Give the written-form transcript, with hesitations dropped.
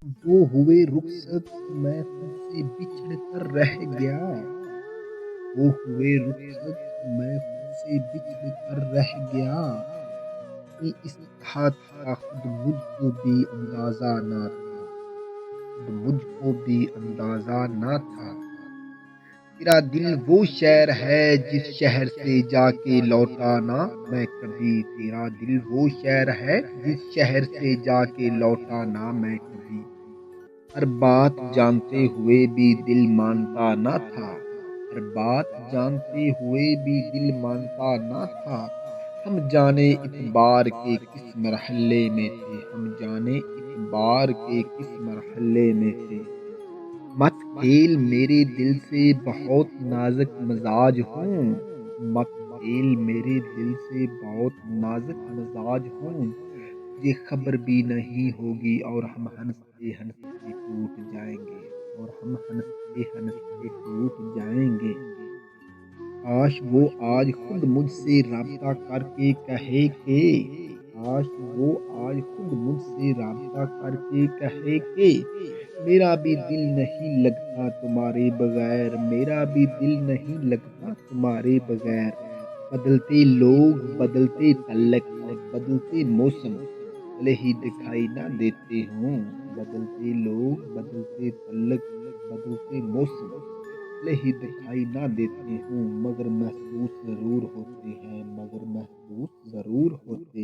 वो हुए रुखसत मैं तुझसे बिछड़ कर रह गया। वो हुए रुखसत मैं खुद से बिछड़ कर रह गया। कहीं इस तरह था खुद मुझको भी अंदाजा ना था। खुद मुझको भी अंदाजा ना था। तेरा दिल वो शहर है जिस शहर से जाके लौटा ना मैं कभी। तेरा दिल वो शहर है जिस शहर से जाके लौटा ना मैं कभी। हर बात जानते हुए भी दिल मानता ना था। हर बात जानते हुए भी दिल मानता ना था। हम जाने इतबार के किस मरहले में थे। हम जाने इतबार के किस मरहले में थे। मत खेल मेरे दिल से बहुत नाजुक मिजाज हूँ। मत खेल मेरे दिल से बहुत नाजुक मिजाज हूँ। ये खबर भी नहीं होगी और हम हंसते हंसते टूट जाएंगे। और हम हंसते हंसते टूट जाएंगे। काश वो आज खुद मुझसे राब्ता करके कहे के। काश वो आज खुद मुझसे राब्ता करके कहे के मेरा भी दिल नहीं लगता तुम्हारे बगैर। मेरा भी दिल नहीं लगता तुम्हारे बगैर। बदलते लोग बदलते तल्लक और बदलते मौसम भले ही दिखाई ना देते हों। बदलते लोग बदलते तल्लक बदलते मौसम भले ही दिखाई ना देते हों। मगर महसूस जरूर होते हैं। मगर महसूस जरूर होते हैं।